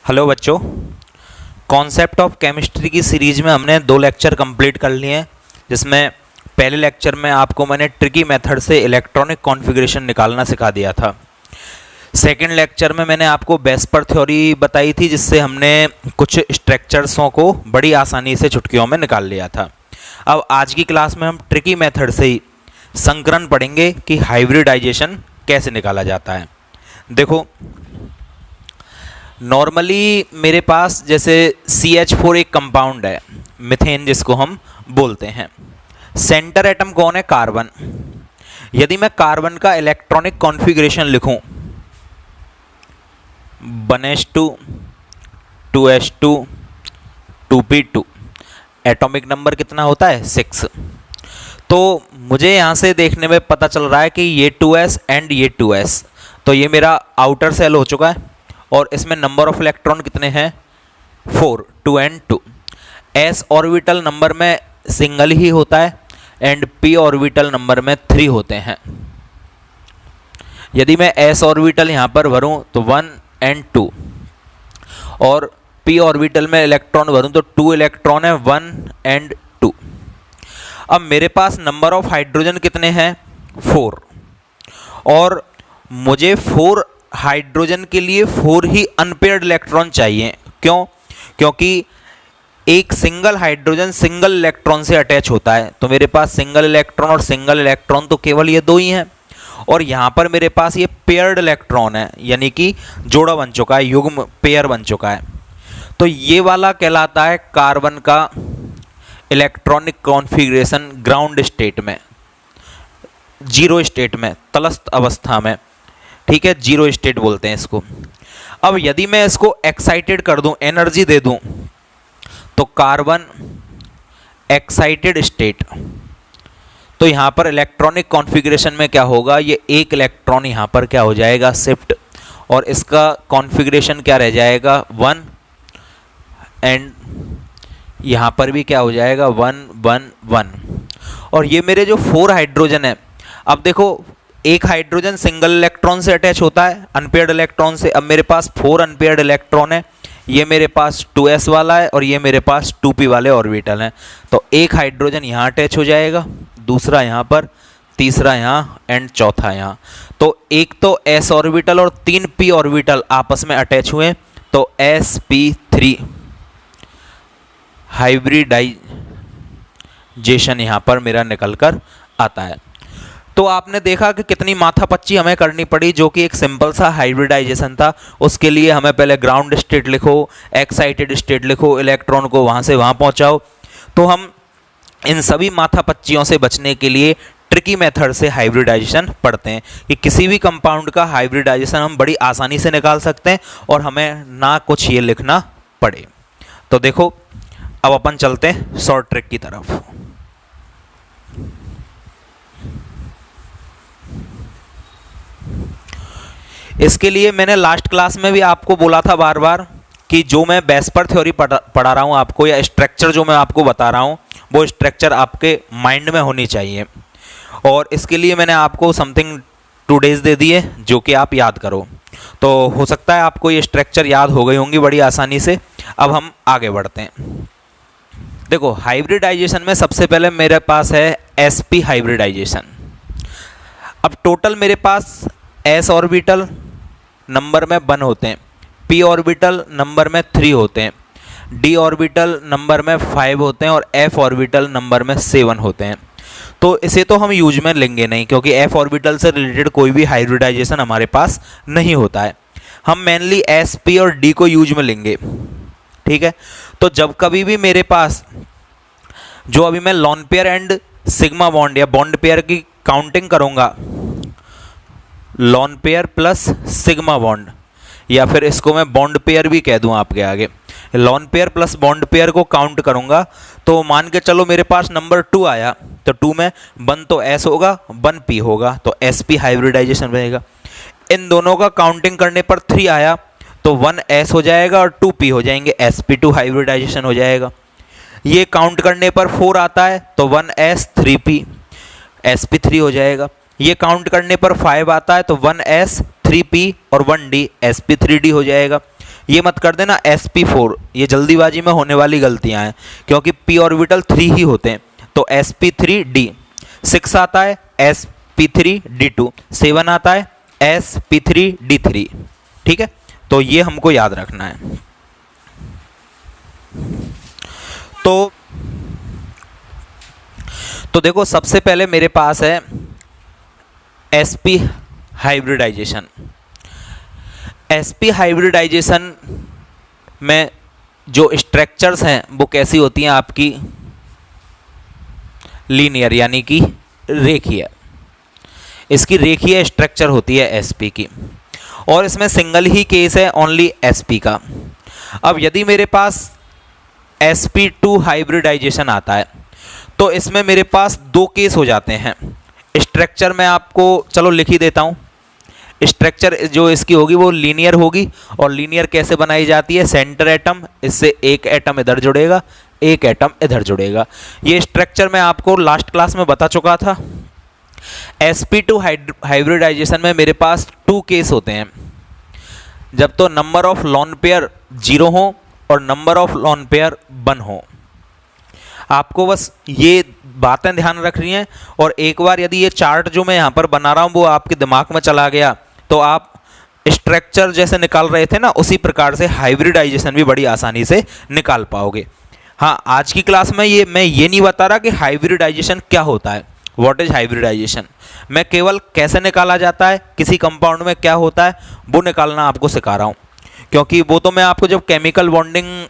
Hello बच्चों, concept of chemistry की series में हमने 2 लेक्चर कंप्लीट कर लिए हैं, जिसमें पहले लेक्चर में आपको मैंने ट्रिकी मेथड से इलेक्ट्रॉनिक कॉन्फ़िगरेशन निकालना सिखा दिया था। सेकंड लेक्चर में मैंने आपको वेस्पर थ्योरी बताई थी, जिससे हमने कुछ स्ट्रक्चर्सों को बड़ी आसानी से चुटकियों में निकाल लिया था। अब आज की क्लास में हम ट्रिकी मेथड से ही संकरण पढ़ेंगे कि हाइब्रिडाइजेशन कैसे निकाला जाता है। देखो, नॉर्मली मेरे पास जैसे CH4 एक कंपाउंड है, मीथेन जिसको हम बोलते हैं। सेंटर एटम कौन है? कार्बन। यदि मैं कार्बन का इलेक्ट्रॉनिक कॉन्फ़िगरेशन लिखूं 1s2 2s2 2p2, atomic number कितना होता है? 6। तो मुझे यहाँ से देखने में पता चल रहा है कि ये 2s एंड ये 2s, तो ये मेरा आउटर सेल हो चुका है और इसमें नंबर ऑफ इलेक्ट्रॉन कितने हैं? 4, 2 एंड 2। s ऑर्बिटल नंबर में सिंगल ही होता है एंड p ऑर्बिटल नंबर में 3 होते हैं। यदि मैं s ऑर्बिटल यहाँ पर भरूँ तो 1 एंड 2 और p ऑर्बिटल में इलेक्ट्रॉन भरूँ तो 2 इलेक्ट्रॉन है, 1 एंड 2। अब मेरे पास नंबर ऑफ हाइड्रोजन कितने हैं? 4, और मुझे 4 हाइड्रोजन के लिए 4 ही अनपेयर्ड इलेक्ट्रॉन चाहिए। क्यों? क्योंकि एक सिंगल हाइड्रोजन सिंगल इलेक्ट्रॉन से अटैच होता है, तो मेरे पास सिंगल इलेक्ट्रॉन और सिंगल इलेक्ट्रॉन तो केवल ये 2 ही हैं। और यहाँ पर मेरे पास ये पेयर्ड इलेक्ट्रॉन है, यानी कि जोड़ा बन चुका है, युग्म पेयर बन चुका है। तो ये वाला कहलाता है कार्बन का इलेक्ट्रॉनिक कॉन्फ़िगरेशन ग्राउंड स्टेट में, जीरो स्टेट में, तटस्थ अवस्था में। ठीक है, जीरो स्टेट बोलते हैं इसको। अब यदि मैं इसको एक्साइटेड कर दूं, एनर्जी दे दूं, तो कार्बन एक्साइटेड स्टेट, तो यहाँ पर इलेक्ट्रॉनिक कॉन्फ़िगरेशन में क्या होगा? ये एक इलेक्ट्रॉन यहाँ पर क्या हो जाएगा? शिफ्ट, और इसका कॉन्फ़िगरेशन क्या रह जाएगा? 1, एंड यहाँ पर भी क्या हो जाएगा? 1 1 1। और ये मेरे जो 4 हाइड्रोजन है, अब देखो, एक हाइड्रोजन सिंगल इलेक्ट्रॉन से अटैच होता है, अनपेयर्ड इलेक्ट्रॉन से। अब मेरे पास 4 अनपेयर्ड इलेक्ट्रॉन है, ये मेरे पास 2s वाला है और ये मेरे पास 2p वाले ऑर्बिटल हैं। तो एक हाइड्रोजन यहाँ अटैच हो जाएगा, दूसरा यहाँ पर, तीसरा यहाँ एंड चौथा यहाँ। तो एक तो s ऑर्बिटल और 3 p ऑर्बिटल आपस में अटैच हुए, तो sp3 हाइब्रिडाइजेशन यहाँ पर मेरा निकल कर आता है। तो आपने देखा कि कितनी माथापच्ची हमें करनी पड़ी, जो कि एक सिंपल सा हाइब्रिडाइजेशन था। उसके लिए हमें पहले ग्राउंड स्टेट लिखो, एक्साइटेड स्टेट लिखो, इलेक्ट्रॉन को वहाँ से वहाँ पहुँचाओ। तो हम इन सभी माथापच्चियों से बचने के लिए ट्रिकी मेथड से हाइब्रिडाइजेशन पढ़ते हैं कि किसी भी कंपाउंड का हाइब्रिडाइजेशन हम बड़ी आसानी से निकाल सकते हैं और हमें ना कुछ ये लिखना पड़े। तो देखो, अब अपन चलते हैं शॉर्ट ट्रिक की तरफ। इसके लिए मैंने लास्ट क्लास में भी आपको बोला था बार बार कि जो मैं वेस्पर थ्योरी पढ़ा रहा हूँ आपको, या स्ट्रक्चर जो मैं आपको बता रहा हूँ, वो स्ट्रक्चर आपके माइंड में होनी चाहिए। और इसके लिए मैंने आपको समथिंग 2 डेज दे दिए, जो कि आप याद करो। तो हो सकता है आपको ये स्ट्रक्चर याद हो गई होंगी बड़ी आसानी से। अब हम आगे बढ़ते हैं। देखो, हाइब्रिडाइजेशन में सबसे पहले मेरे पास है sp हाइब्रिडाइजेशन। अब टोटल मेरे पास s ऑर्बिटल नंबर में 1 होते हैं, p ऑर्बिटल नंबर में 3 होते हैं, d ऑर्बिटल नंबर में 5 होते हैं और f ऑर्बिटल नंबर में 7 होते हैं। तो इसे तो हम यूज में लेंगे नहीं, क्योंकि f ऑर्बिटल से रिलेटेड कोई भी हाइब्रिडाइजेशन हमारे पास नहीं होता है। हम मेनली s, p और d को यूज में लेंगे। ठीक है, तो जब कभी भी मेरे पास, जो अभी मैं lone pair and sigma bond या बॉन्ड पेयर की काउंटिंग करूँगा, lone pair plus sigma bond, या फिर इसको मैं बॉन्ड पेयर भी कह दूं आपके आगे, lone pair plus bond pair को काउंट करूंगा, तो मान के चलो मेरे पास नंबर 2 आया, तो 2 में 1 तो s होगा, 1 p होगा, तो sp हाइब्रिडाइजेशन रहेगा। इन दोनों का काउंटिंग करने पर 3 आया, तो 1 s हो जाएगा और 2 p हो जाएंगे, sp2 हाइब्रिडाइजेशन हो जाएगा। ये काउंट करने पर 4 आता है, तो 1 s 3 p sp3 हो जाएगा। ये काउंट करने पर 5 आता है, तो 1s 3p और 1d sp3d हो जाएगा। ये मत कर देना sp4, ये जल्दीबाजी में होने वाली गलतियां हैं, क्योंकि p ऑर्बिटल 3 ही होते हैं। तो sp3d, 6 आता है sp3d2, 7 आता है sp3d3। ठीक है, तो ये हमको याद रखना है। तो देखो, सबसे पहले मेरे पास है sp हाइब्रिडाइजेशन। sp हाइब्रिडाइजेशन में जो स्ट्रक्चर्स हैं वो कैसी होती हैं आपकी, लीनियर यानी कि रेखीय। इसकी रेखीय स्ट्रक्चर होती है sp की, और इसमें सिंगल ही केस है ओनली sp का। अब यदि मेरे पास sp2 हाइब्रिडाइजेशन आता है तो इसमें मेरे पास दो केस हो जाते हैं। स्ट्रक्चर मैं आपको चलो लिख ही देता हूँ। स्ट्रक्चर जो इसकी होगी वो लीनियर होगी, और लीनियर कैसे बनाई जाती है, सेंटर एटम, इससे एक एटम इधर जुड़ेगा, एक एटम इधर जुड़ेगा। ये स्ट्रक्चर मैं आपको लास्ट क्लास में बता चुका था। sp2 हाइब्रिडाइजेशन में मेरे पास 2 केस होते हैं, जब तो नंबर ऑफ लॉन पेयर 0 हो और नंबर ऑफ लॉन पेयर 1 हो। आपको बस ये बातें ध्यान रखनी है, और एक बार यदि ये चार्ट जो मैं यहाँ पर बना रहा हूँ वो आपके दिमाग में चला गया तो आप स्ट्रक्चर जैसे निकाल रहे थे ना, उसी प्रकार से हाइब्रिडाइजेशन भी बड़ी आसानी से निकाल पाओगे। हाँ, आज की क्लास में मैं ये नहीं बता रहा कि हाइब्रिडाइजेशन क्या होता है, व्हाट इज हाइब्रिडाइजेशन। मैं केवल कैसे निकाला जाता है, किसी कंपाउंड में क्या होता है वो निकालना आपको सिखा रहा हूँ, क्योंकि वो तो मैं आपको जब केमिकल बॉन्डिंग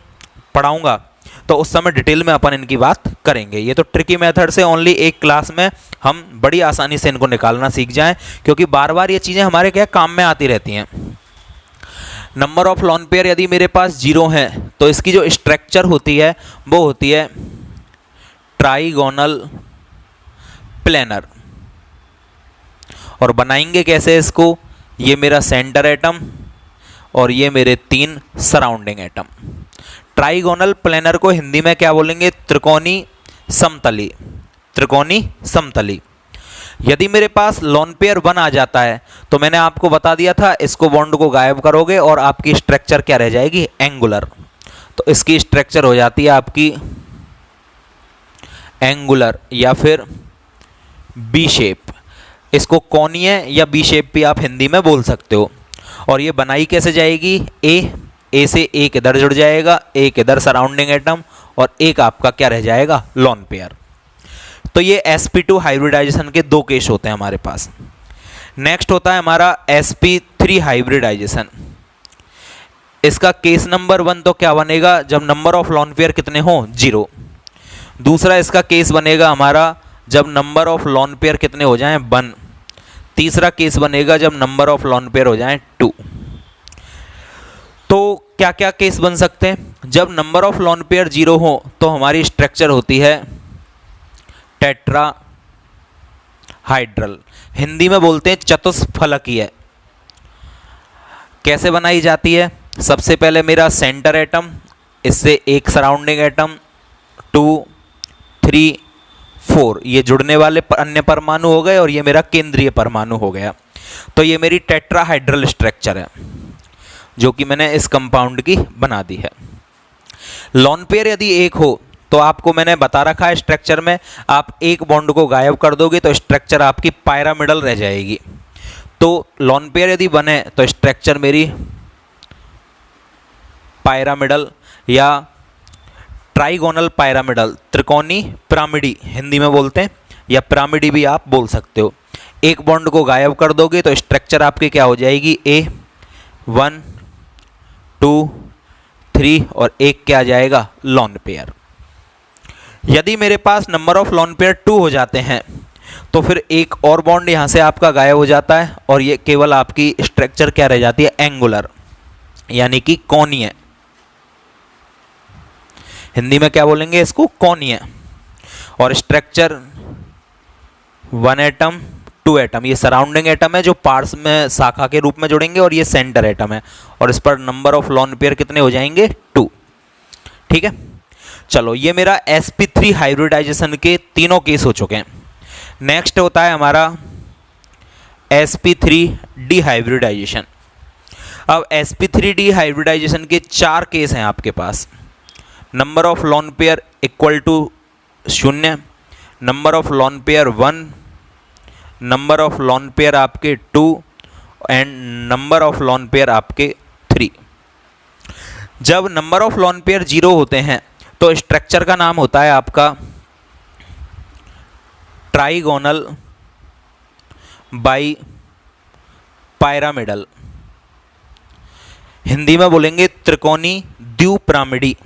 पढ़ाऊँगा तो उस समय डिटेल में अपन इनकी बात करेंगे। ये तो ट्रिकी मेथड से ओनली एक क्लास में हम बड़ी आसानी से इनको निकालना सीख जाएं, क्योंकि बार बार ये चीज़ें हमारे क्या काम में आती रहती हैं। नंबर ऑफ लॉन पेयर यदि मेरे पास 0 है तो इसकी जो स्ट्रक्चर होती है वो होती है ट्राइगोनल प्लेनर। और बनाएंगे कैसे इसको, ये मेरा सेंटर एटम और ये मेरे 3 सराउंडिंग एटम। ट्राइगोनल प्लेनर को हिंदी में क्या बोलेंगे, त्रिकोणी समतली। त्रिकोणी समतली। यदि मेरे पास लॉन पेयर 1 आ जाता है तो मैंने आपको बता दिया था, इसको बॉन्ड को गायब करोगे और आपकी स्ट्रक्चर क्या रह जाएगी, एंगुलर। तो इसकी स्ट्रक्चर हो जाती है आपकी एंगुलर या फिर बी शेप। इसको कोणीय या बी शेप भी आप हिंदी में बोल सकते हो। और ये बनाई कैसे जाएगी, ए से एक इधर जुड़ जाएगा, एक इधर सराउंडिंग एटम, और एक आपका क्या रह जाएगा, लॉन पेयर। तो ये sp2 हाइब्रिडाइजेशन के 2 केस होते हैं हमारे पास। नेक्स्ट होता है हमारा sp3 हाइब्रिडाइजेशन। इसका केस नंबर 1 तो क्या बनेगा, जब नंबर ऑफ लॉन पेयर कितने हो, 0। दूसरा इसका केस बनेगा हमारा जब नंबर ऑफ लॉन पेयर कितने हो जाएं, 1। तीसरा केस बनेगा जब नंबर ऑफ लॉन पेयर हो जाएं 2। तो क्या क्या केस बन सकते हैं, जब नंबर ऑफ लॉन पेयर 0 हो तो हमारी स्ट्रक्चर होती है टेट्राहाइड्रल, हिंदी में बोलते हैं चतुष्फलकीय। कैसे बनाई जाती है, सबसे पहले मेरा सेंटर एटम, इससे एक सराउंडिंग एटम, 2, 3, 4 ये जुड़ने वाले अन्य परमाणु हो गए, और ये मेरा केंद्रीय परमाणु हो गया। तो ये मेरी टेट्राहाइड्रल स्ट्रक्चर है जो कि मैंने इस कंपाउंड की बना दी है। लॉन पेयर यदि 1 हो तो आपको मैंने बता रखा है स्ट्रक्चर में, आप एक बॉन्ड को गायब कर दोगे तो स्ट्रक्चर आपकी पायरामिडल रह जाएगी। तो लॉन पेयर यदि बने तो स्ट्रक्चर मेरी पायरामिडल या ट्राइगोनल पायरामिडल, त्रिकोणी पिरामिडी हिंदी में बोलते हैं, या पिरामिडी भी आप बोल सकते हो। एक बॉन्ड को गायब कर दोगे तो स्ट्रक्चर आपकी क्या हो जाएगी, A1, 2, 3 और एक क्या आ जाएगा, लॉन पेयर। यदि मेरे पास नंबर ऑफ लॉन पेयर 2 हो जाते हैं तो फिर एक और बॉन्ड यहाँ से आपका गायब हो जाता है, और ये केवल आपकी स्ट्रक्चर क्या रह जाती है, एंगुलर यानी कि कोणीय। हिंदी में क्या बोलेंगे इसको, कोणीय। और स्ट्रक्चर 1 एटम 2 एटम, ये सराउंडिंग एटम है जो पार्ट्स में शाखा के रूप में जुड़ेंगे, और ये सेंटर एटम है, और इस पर नंबर ऑफ लॉन पेयर कितने हो जाएंगे, 2। ठीक है, चलो ये मेरा sp3 हाइब्रिडाइजेशन के तीनों केस हो चुके हैं। नेक्स्ट होता है हमारा sp3 डिहाइब्रिडाइजेशन। अब sp3d हाइब्रिडाइजेशन के 4 केस हैं आपके पास। Number of lone pair equal to 0, number of lone pair 1, number of lone pair आपके 2 and number of lone pair आपके 3। जब नंबर ऑफ लोन पेयर 0 होते हैं तो स्ट्रक्चर का नाम होता है आपका ट्राइगोनल बाई पायरामिडल, हिंदी में बोलेंगे त्रिकोणी द्विपिरामिडी,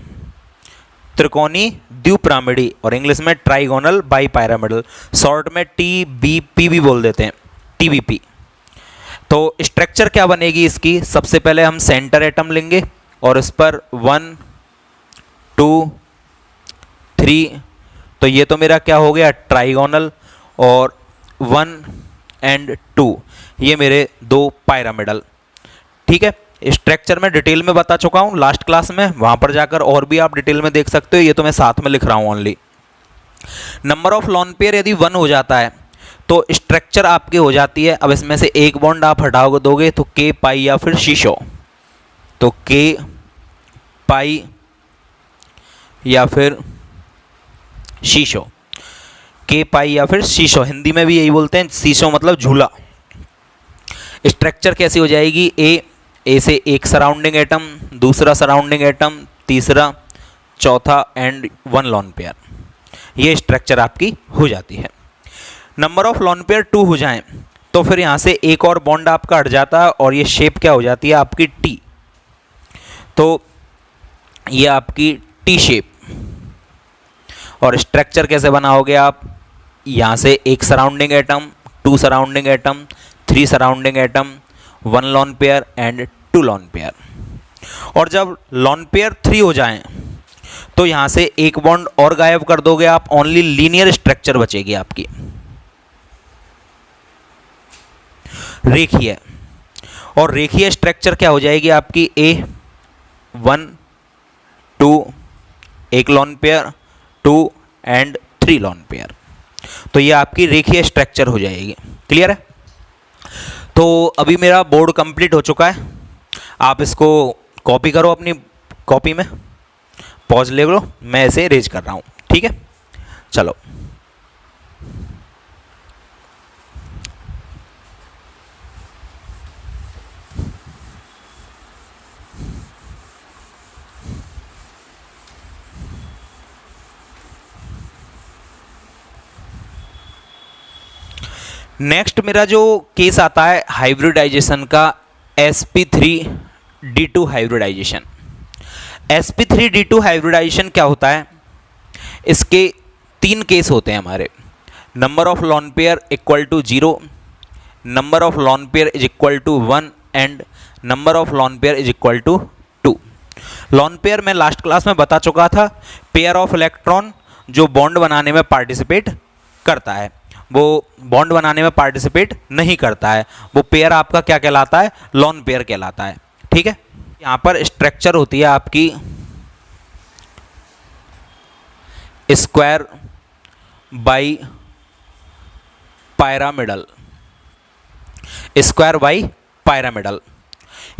त्रिकोणी द्विपिरामिडी, और इंग्लिश में ट्राइगोनल बाई पायरामिडल, शॉर्ट में TBP भी बोल देते हैं, TBP। तो स्ट्रक्चर क्या बनेगी इसकी, सबसे पहले हम सेंटर एटम लेंगे और इस पर 1 2 3, तो ये तो मेरा क्या हो गया ट्राइगोनल, और 1 एंड 2 ये मेरे 2 पायरामिडल। ठीक है, स्ट्रक्चर में डिटेल में बता चुका हूँ लास्ट क्लास में, वहाँ पर जाकर और भी आप डिटेल में देख सकते हो, ये तो मैं साथ में लिख रहा हूँ only. Number of lone pair यदि 1 हो जाता है तो स्ट्रक्चर आपकी हो जाती है, अब इसमें से एक बॉन्ड आप हटाओगे दोगे तो K पाई या फिर शीशो, तो K पाई या फिर शीशो, K पाई या फिर शीशो, हिंदी में भी यही बोलते हैं, शीशो मतलब झूला। स्ट्रक्चर कैसी हो जाएगी, ए से एक सराउंडिंग एटम, दूसरा सराउंडिंग एटम, तीसरा, चौथा एंड 1 लोन पेयर, ये स्ट्रक्चर आपकी हो जाती है। नंबर ऑफ लोन पेयर 2 हो जाएं तो फिर यहाँ से एक और बॉन्ड आपका हट जाता है और ये शेप क्या हो जाती है आपकी T, तो ये आपकी T शेप। और स्ट्रक्चर कैसे बनाओगे आप, यहाँ से एक surrounding atom, 2 surrounding atom, 3 surrounding atom, 1 lone pair and 2 lone pair. और जब लोन पेयर 3 हो जाएं तो यहाँ से एक बॉन्ड और गायब कर दोगे आप, ओनली लीनियर स्ट्रक्चर बचेगी आपकी, रेखीय। और रेखीय स्ट्रक्चर क्या हो जाएगी आपकी, A1 2 एक lone pair, 2 and 3 lone pair, तो ये आपकी रेखीय स्ट्रक्चर हो जाएगी। क्लियर है? तो अभी मेरा बोर्ड कंप्लीट हो चुका है, आप इसको कॉपी करो अपनी कॉपी में, पॉज ले लो, मैं इसे रेज कर रहा हूँ। ठीक है, चलो। नेक्स्ट मेरा जो केस आता है हाइब्रिडाइजेशन का, sp3d2 हाइब्रिडाइजेशन। sp3d2 हाइब्रिडाइजेशन क्या होता है, इसके 3 केस होते हैं हमारे। Number of lone pair equal to 0, number of lone pair is equal to 1 and number of lone pair is equal to 2। Lone pair मैं लास्ट क्लास में बता चुका था, पेयर ऑफ इलेक्ट्रॉन जो बॉन्ड बनाने में पार्टिसिपेट करता है, वो बॉन्ड बनाने में पार्टिसिपेट नहीं करता है, वो पेयर आपका क्या कहलाता है, लोन पेयर कहलाता है। ठीक है, यहाँ पर स्ट्रक्चर होती है आपकी square by pyramidal, square by pyramidal,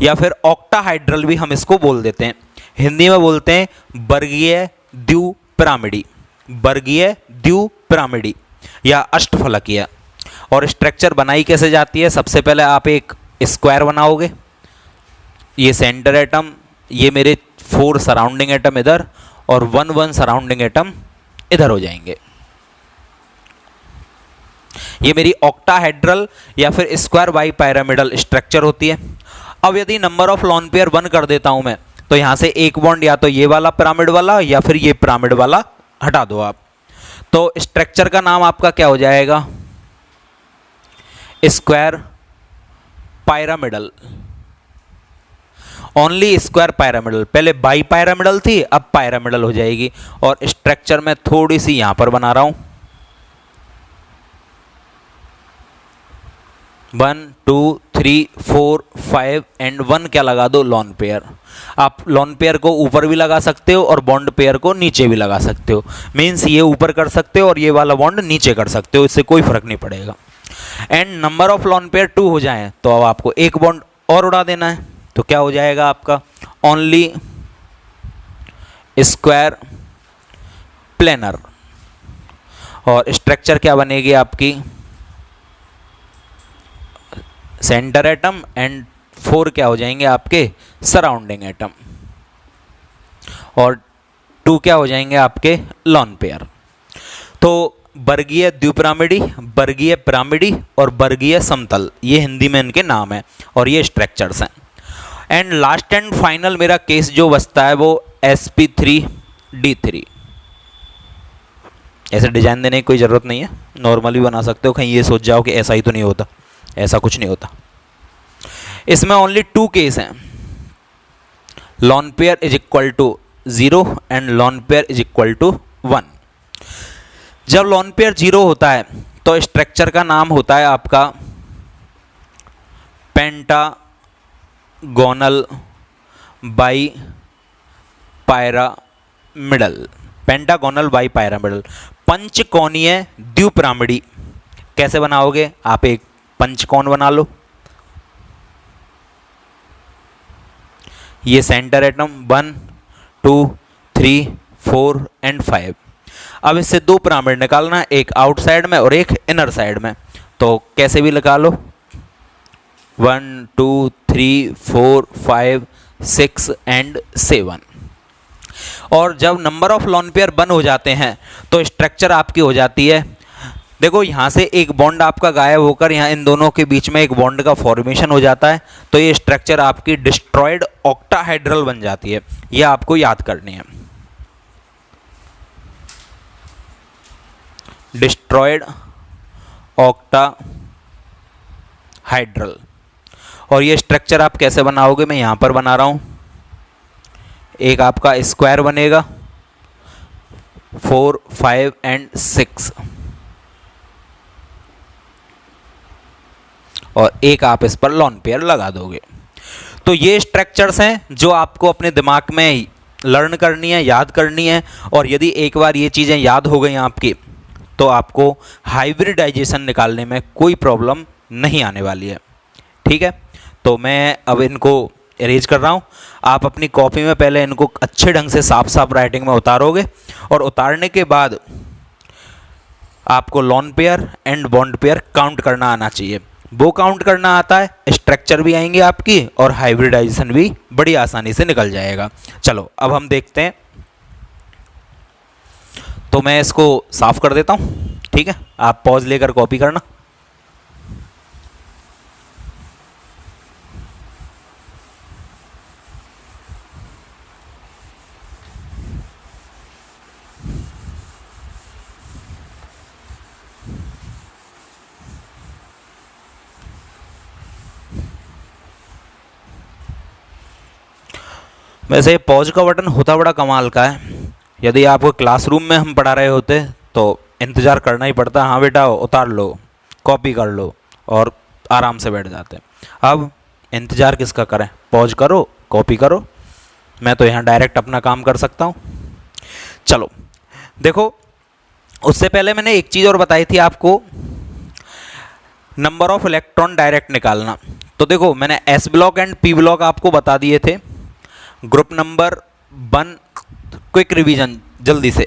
या फिर ऑक्टाहाइड्रल भी हम इसको बोल देते हैं, हिंदी में बोलते हैं वर्गीय द्विपिरामिडी, वर्गीय द्विपिरामिडी या अष्टफलकीय। और स्ट्रक्चर बनाई कैसे जाती है, सबसे पहले आप एक स्क्वायर बनाओगे, ये सेंटर एटम, ये मेरे 4 सराउंडिंग एटम इधर और 1 सराउंडिंग एटम इधर हो जाएंगे, ये मेरी ऑक्टाहेड्रल या फिर स्क्वायर बाई पायरामिडल स्ट्रक्चर होती है। अब यदि नंबर ऑफ लोन पेयर 1 कर देता हूं मैं, तो यहां से एक बॉन्ड या तो ये वाला पिरामिड वाला या फिर ये पिरामिड वाला हटा दो आप, तो स्ट्रक्चर का नाम आपका क्या हो जाएगा, square pyramidal, only square pyramidal. पहले बाई पायरामिडल थी, अब पायरामिडल हो जाएगी। और स्ट्रक्चर में थोड़ी सी यहां पर बना रहा हूं, 1 2 3 4 5 एंड 1 क्या लगा दो, लोन पेयर। आप लोन पेयर को ऊपर भी लगा सकते हो और बॉन्ड पेयर को नीचे भी लगा सकते हो, मीन्स ये ऊपर कर सकते हो और ये वाला बॉन्ड नीचे कर सकते हो, इससे कोई फर्क नहीं पड़ेगा। And number of lone pair 2 हो जाए तो अब आपको एक बॉन्ड और उड़ा देना है, तो क्या हो जाएगा आपका ओनली स्क्वायर प्लेनर। और स्ट्रक्चर क्या बनेगी आपकी सेंटर एटम एंड 4 क्या हो जाएंगे आपके सराउंडिंग एटम और 2 क्या हो जाएंगे आपके लॉन पेयर। तो वर्गीय द्विपिरामिडी, वर्गीय पिरामिडी और वर्गीय समतल, ये हिंदी में इनके नाम है और ये स्ट्रक्चर्स हैं। एंड लास्ट एंड फाइनल मेरा केस जो बचता है वो sp3d3। ऐसे डिजाइन देने की कोई ज़रूरत नहीं है, नॉर्मल भी बना सकते हो, कहीं ये सोच जाओ कि ऐसा ही तो नहीं होता, ऐसा कुछ नहीं होता। इसमें ओनली 2 केस हैं, lone pair is equal to 0 and lone pair is equal to 1। जब लॉन पेयर 0 होता है तो स्ट्रक्चर का नाम होता है आपका pentagonal bipyramidal, pentagonal bipyramidal, पंचकोणीय द्विपिरामिडी। कैसे बनाओगे आप, एक पंचकोण बना लो, ये सेंटर एटम 1 2 3 4 एंड 5। अब इससे 2 पिरामिड निकालना, एक आउटसाइड में और एक इनर साइड में। तो कैसे भी निकालो 1 2 3 4 5 6 एंड 7। और जब नंबर ऑफ लॉन पेयर 1 हो जाते हैं तो स्ट्रक्चर आपकी हो जाती है, देखो यहाँ से एक बॉन्ड आपका गायब होकर यहाँ इन दोनों के बीच में एक बॉन्ड का फॉर्मेशन हो जाता है, तो ये स्ट्रक्चर आपकी डिस्ट्रॉयड ऑक्टाहाइड्रल बन जाती है। ये आपको याद करनी है, डिस्ट्रॉयड ऑक्टाहाइड्रल। और ये स्ट्रक्चर आप कैसे बनाओगे, मैं यहाँ पर बना रहा हूँ, एक आपका स्क्वायर बनेगा 4 5 एंड 6 और एक आप इस पर लॉन पेयर लगा दोगे। तो ये स्ट्रक्चर्स हैं जो आपको अपने दिमाग में लर्न करनी है, याद करनी है। और यदि एक बार ये चीज़ें याद हो गई आपकी तो आपको हाइब्रिडाइजेशन निकालने में कोई प्रॉब्लम नहीं आने वाली है। ठीक है, तो मैं अब इनको अरेंज कर रहा हूँ। आप अपनी कॉपी में पहले इनको अच्छे ढंग से साफ साफ राइटिंग में उतारोगे और उतारने के बाद आपको lone pair and bond pair count करना आना चाहिए। वो काउंट करना आता है, स्ट्रक्चर भी आएंगे आपकी और हाइब्रिडाइजेशन भी बड़ी आसानी से निकल जाएगा। चलो अब हम देखते हैं, तो मैं इसको साफ कर देता हूँ। ठीक है, आप पॉज लेकर कॉपी करना। वैसे पॉज का बटन होता बड़ा कमाल का है। यदि आपको क्लासरूम में हम पढ़ा रहे होते तो इंतज़ार करना ही पड़ता, हाँ बेटा उतार लो, कॉपी कर लो और आराम से बैठ जाते। अब इंतज़ार किसका करें, पॉज करो, कॉपी करो। मैं तो यहाँ डायरेक्ट अपना काम कर सकता हूँ। चलो देखो, उससे पहले मैंने एक चीज़ और बताई थी आपको, नंबर ऑफ इलेक्ट्रॉन डायरेक्ट निकालना। तो देखो मैंने S block and P block आपको बता दिए थे। ग्रुप नंबर 1, क्विक रिवीजन जल्दी से,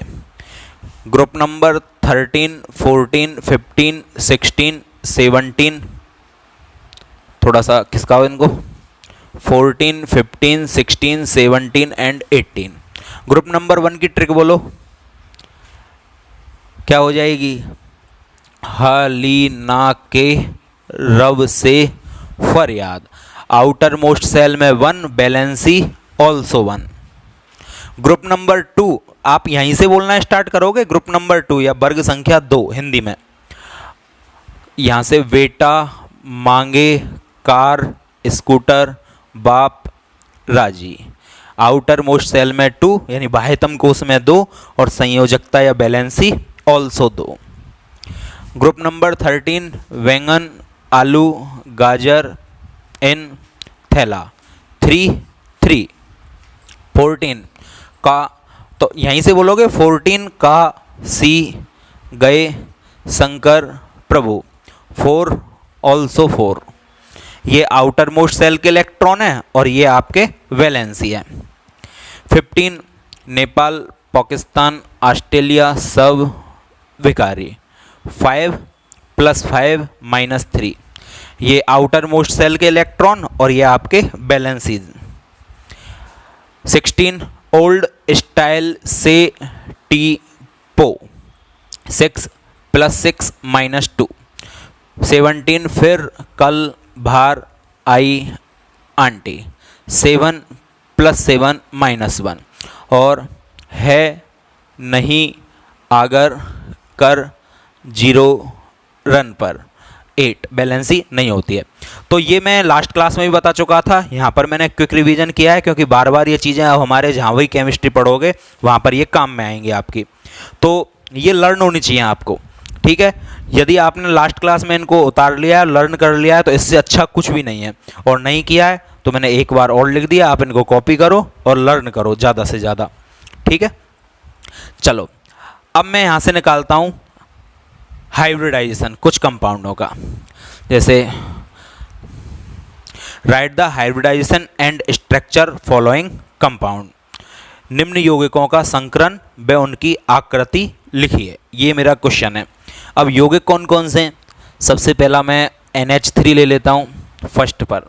ग्रुप नंबर 13 14 15 16 17, थोड़ा सा खिसकाओ इनको, 14 15 16 17 एंड 18। ग्रुप नंबर 1 की ट्रिक बोलो, क्या हो जाएगी, हलीना के रब से फरियाद। आउटर मोस्ट सेल में 1, बैलेंसी ऑल्सो 1। ग्रुप नंबर 2 आप यहीं से बोलना स्टार्ट करोगे, ग्रुप नंबर 2 या वर्ग संख्या 2 हिंदी में, यहां से बेटा मांगे कार स्कूटर बाप राजी। आउटर मोस्ट सेल में 2 यानी बाह्यतम कोश में 2 और संयोजकता या बैलेंसी ऑल्सो 2। ग्रुप नंबर 13 बैंगन आलू गाजर इन थैला 3 3। 14 का, तो यहीं से बोलोगे 14 का सी गए शंकर प्रभु, 4 ऑल्सो 4। ये आउटर मोस्ट सेल के इलेक्ट्रॉन है और ये आपके वैलेंसी है। 15 नेपाल, पाकिस्तान, ऑस्ट्रेलिया सब विकारी। 5 + 5 - 3 ये आउटर मोस्ट सेल के इलेक्ट्रॉन और ये आपके वैलेंसीज। 16 ओल्ड स्टाइल से टी पो 6 + 6 - 2। 17 फिर कल बाहर आई आंटी 7 + 7 - 1 और है नहीं अगर कर 0 रन पर 8 बैलेंसी नहीं होती है। तो ये मैं लास्ट क्लास में भी बता चुका था, यहाँ पर मैंने क्विक रिवीजन किया है क्योंकि बार बार ये चीज़ें अब हमारे जहाँ भी केमिस्ट्री पढ़ोगे वहाँ पर ये काम में आएंगी आपकी, तो ये लर्न होनी चाहिए आपको, ठीक है। यदि आपने लास्ट क्लास में इनको उतार लिया है, लर्न कर लिया है, तो इससे अच्छा कुछ भी नहीं है। और नहीं किया है तो मैंने एक बार और लिख दिया, आप इनको कॉपी करो और लर्न करो ज़्यादा से ज़्यादा, ठीक है। चलो अब मैं यहाँ से निकालता हूँ हाइब्रिडाइजेशन कुछ कंपाउंडों का। जैसे right the hybridization and structure following compound, निम्न यौगिकों का संकरण व उनकी आकृति लिखिए, ये मेरा क्वेश्चन है। अब यौगिक कौन कौन से हैं? सबसे पहला मैं NH3 ले लेता हूँ फर्स्ट पर,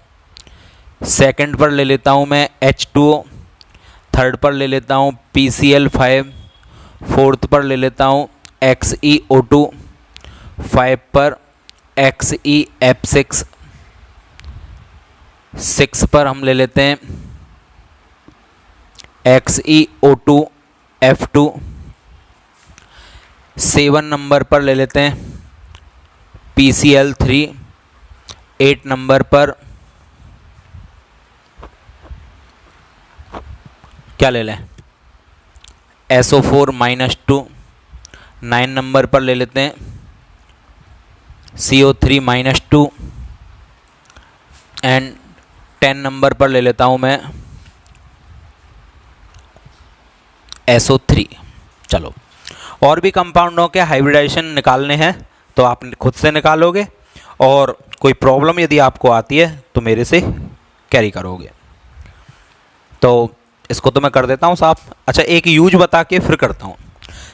सेकंड पर ले लेता हूँ मैं H2O, थर्ड पर ले लेता हूँ PCl5, फोर्थ पर ले लेता हूँ XeO2, 5 पर XeF6, 6 पर हम ले लेते हैं XeO2F2, 7 नंबर पर ले लेते हैं PCl3, 8 नंबर पर क्या ले लें SO4 - 2, 9 नंबर पर ले लेते हैं CO3 - 2 एंड 10 नंबर पर ले लेता हूं मैं SO3। चलो और भी कंपाउंडों के हाइब्रिडाइजेशन निकालने हैं तो आप खुद से निकालोगे और कोई प्रॉब्लम यदि आपको आती है तो मेरे से कैरी करोगे। तो इसको तो मैं कर देता हूँ साफ। अच्छा एक यूज बता के फिर करता हूँ।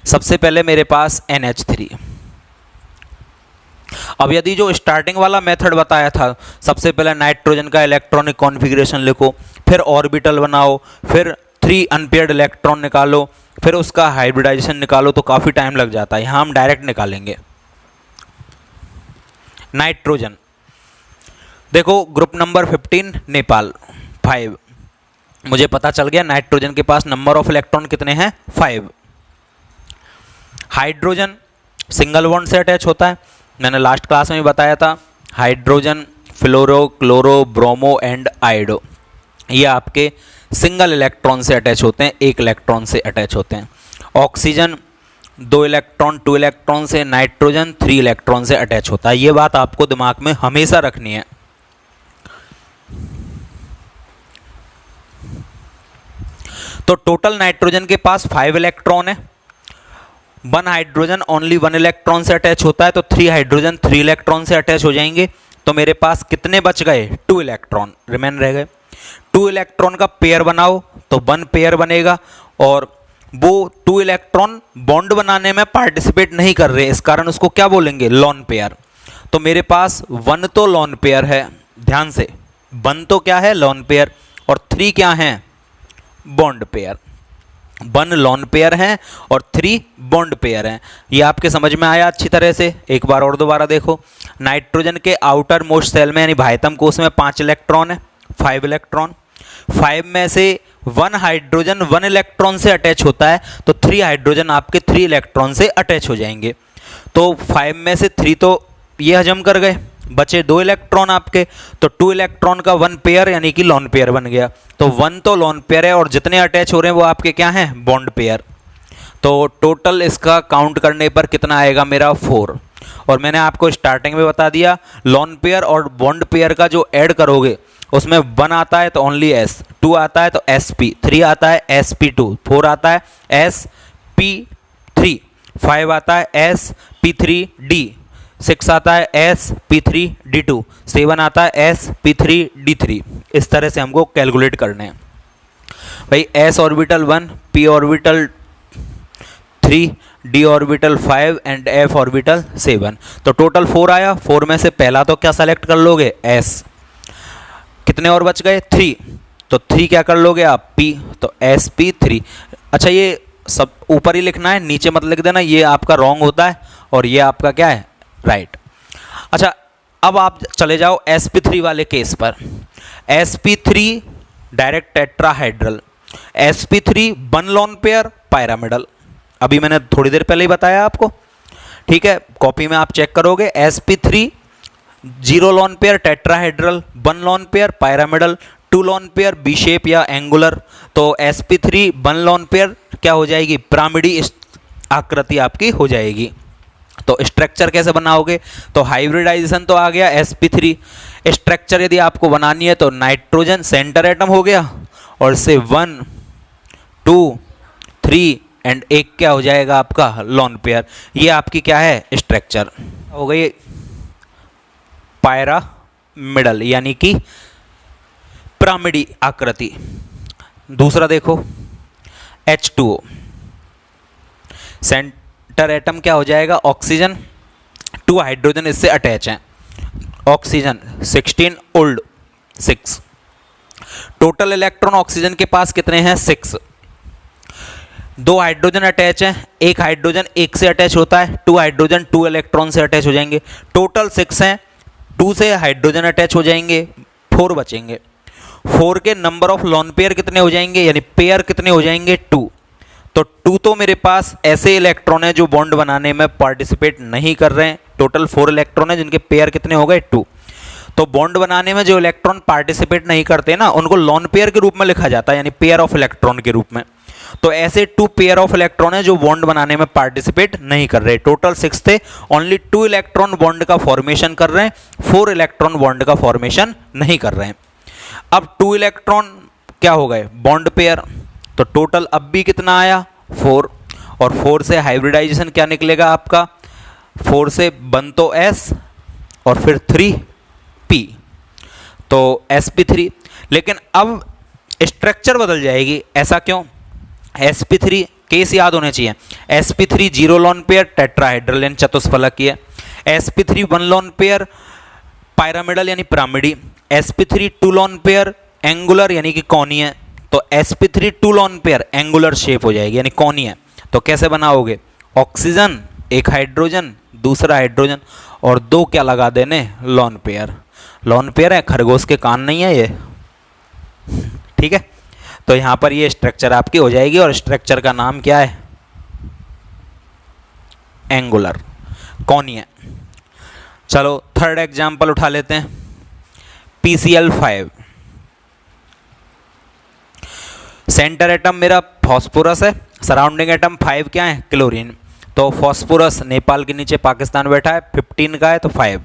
सबसे पहले मेरे पास NH3। अब यदि जो स्टार्टिंग वाला मेथड बताया था, सबसे पहले नाइट्रोजन का इलेक्ट्रॉनिक कॉन्फ़िगरेशन लिखो, फिर ऑर्बिटल बनाओ, फिर 3 अनपेयर्ड इलेक्ट्रॉन निकालो, फिर उसका हाइब्रिडाइजेशन निकालो, तो काफ़ी टाइम लग जाता है। यहाँ हम डायरेक्ट निकालेंगे। नाइट्रोजन देखो, ग्रुप नंबर 15 नेपाल 5, मुझे पता चल गया नाइट्रोजन के पास नंबर ऑफ इलेक्ट्रॉन कितने हैं 5। हाइड्रोजन सिंगल बॉन्ड से अटैच होता है, मैंने लास्ट क्लास में भी बताया था। Hydrogen, fluoro, chloro, bromo and iodo, ये आपके सिंगल इलेक्ट्रॉन से अटैच होते हैं, एक इलेक्ट्रॉन से अटैच होते हैं। ऑक्सीजन 2 इलेक्ट्रॉन 2 इलेक्ट्रॉन से, नाइट्रोजन 3 इलेक्ट्रॉन से अटैच होता है। ये बात आपको दिमाग में हमेशा रखनी है। तो टोटल नाइट्रोजन के पास 5 इलेक्ट्रॉन है। 1 हाइड्रोजन ओनली 1 इलेक्ट्रॉन से अटैच होता है, तो 3 हाइड्रोजन 3 इलेक्ट्रॉन से अटैच हो जाएंगे। तो मेरे पास कितने बच गए 2 इलेक्ट्रॉन रिमेन रह गए। 2 इलेक्ट्रॉन का पेयर बनाओ तो 1 पेयर बनेगा, और वो 2 इलेक्ट्रॉन बॉन्ड बनाने में पार्टिसिपेट नहीं कर रहे, इस कारण उसको क्या बोलेंगे लोन पेयर। तो मेरे पास 1 तो लोन पेयर है, ध्यान से 1 तो क्या है लोन पेयर, और 3 क्या है बॉन्ड पेयर। 1 लोन पेयर हैं और 3 बॉन्ड पेयर हैं। ये आपके समझ में आया अच्छी तरह से? एक बार और दोबारा देखो। नाइट्रोजन के आउटर मोस्ट सेल में यानी बाह्यतम कोश में 5 इलेक्ट्रॉन है, 5 इलेक्ट्रॉन। 5 में से 1 हाइड्रोजन 1 इलेक्ट्रॉन से अटैच होता है, तो 3 हाइड्रोजन आपके 3 इलेक्ट्रॉन से अटैच हो जाएंगे। तो 5 में से 3 तो ये हजम कर गए, बचे 2 इलेक्ट्रॉन आपके, तो 2 इलेक्ट्रॉन का 1 पेयर यानी कि लोन पेयर बन गया। तो 1 तो लोन पेयर है और जितने अटैच हो रहे हैं वो आपके क्या हैं बॉन्ड पेयर। तो टोटल इसका काउंट करने पर कितना आएगा मेरा 4। और मैंने आपको स्टार्टिंग में बता दिया लोन पेयर और बॉन्ड पेयर का जो ऐड करोगे उसमें 1 आता है तो ओनली S, 2 आता है तो SP, 3 आता है SP2, 4 आता है SP3, 5 आता है SP3D, 6 आता है sp3d2, 7 आता है sp3d3। इस तरह से हमको कैलकुलेट करने हैं भाई। s orbital 1, p orbital 3, d orbital 5 and f orbital 7। तो टोटल 4 आया। 4 में से पहला तो क्या सेलेक्ट कर लोगे, s। कितने और बच गए, 3। तो 3 क्या कर लोगे आप, p, तो sp3। अच्छा ये सब ऊपर ही लिखना है, नीचे मत लिख देना, ये आपका रॉन्ग होता है और ये आपका क्या है, राइट। अच्छा अब आप चले जाओ sp3 वाले केस पर। sp3 direct tetrahedral, sp3 one lone pair pyramidal. अभी मैंने थोड़ी देर पहले ही बताया आपको, ठीक है, कॉपी में आप चेक करोगे। sp3 0 lone pair tetrahedral, 1 lone pair pyramidal, 2 lone pair V shape या एंगुलर। तो sp3 1 लोन पेयर क्या हो जाएगी, पिरामिडी आकृति आपकी हो जाएगी। तो स्ट्रक्चर कैसे बनाओगे, तो हाइब्रिडाइजेशन तो आ गया sp3। स्ट्रक्चर यदि आपको बनानी है तो नाइट्रोजन सेंटर एटम हो गया और से 1 2 3 एंड एक क्या हो जाएगा आपका लोन पेयर। ये आपकी क्या है, स्ट्रक्चर हो गई पायरामिडल यानी कि पिरामिडी आकृति। दूसरा देखो H2O, सेंटर एटम क्या हो जाएगा, ऑक्सीजन, 2 हाइड्रोजन इससे अटैच हैं, oxygen 16 old 6। Total electron oxygen के पास कितने हैं, 6। 2 हाइड्रोजन अटैच हैं, एक हाइड्रोजन एक से अटैच होता है, 2 हाइड्रोजन 2 इलेक्ट्रॉन से अटैच हो जाएंगे। टोटल 6 हैं, 2 से हाइड्रोजन अटैच हो जाएंगे, 4 बचेंगे। 4 के नंबर ऑफ लोन पेयर कितने हो जाएंगे, यानी पेयर कितने हो जाएंगे, 2। तो 2 तो मेरे पास ऐसे इलेक्ट्रॉन है जो बॉन्ड बनाने में पार्टिसिपेट नहीं कर रहे हैं। टोटल 4 इलेक्ट्रॉन है जिनके पेयर कितने हो गए, 2। तो बॉन्ड बनाने में जो इलेक्ट्रॉन पार्टिसिपेट नहीं करते ना, उनको लोन पेयर के रूप में लिखा जाता है, यानी पेयर ऑफ इलेक्ट्रॉन के रूप में। तो ऐसे 2 पेयर ऑफ इलेक्ट्रॉन है जो बॉन्ड बनाने में पार्टिसिपेट नहीं कर रहे। टोटल 6 थे, ओनली 2 इलेक्ट्रॉन बॉन्ड का फॉर्मेशन कर रहे हैं, 4 इलेक्ट्रॉन बॉन्ड का फॉर्मेशन नहीं कर रहे हैं। अब 2 इलेक्ट्रॉन क्या हो गए, बॉन्ड पेयर। तो टोटल अब भी कितना आया, 4। और 4 से हाइब्रिडाइजेशन क्या निकलेगा आपका, 4 से 1 तो S और फिर 3 P, तो sp3। लेकिन अब स्ट्रक्चर बदल जाएगी, ऐसा क्यों, sp3 केस याद होने चाहिए। sp3 0 लोन पेयर टेट्राहाइड्रल यानी चतुष्फलकीय, sp3 1 लोन पेयर पायरामिडल यानी पिरामिडी, sp3 2 लोन पेयर एंगुलर यानी कि कोणीय। तो sp3 2 lone pair angular shape हो जाएगी यानी कोणीय। तो कैसे बनाओगे, ऑक्सीजन, एक हाइड्रोजन, दूसरा हाइड्रोजन और 2 क्या लगा देने, लोन पेयर। लोन पेयर है, खरगोश के कान नहीं है ये, ठीक है। तो यहां पर ये स्ट्रक्चर आपकी हो जाएगी और स्ट्रक्चर का नाम क्या है, एंगुलर, कोणीय। चलो थर्ड एग्जांपल उठा लेते हैं, PCl5। सेंटर एटम मेरा फॉस्फोरस है, सराउंडिंग एटम 5 क्या है, क्लोरीन। तो फॉस्फोरस नेपाल के नीचे पाकिस्तान बैठा है, 15 का है तो 5।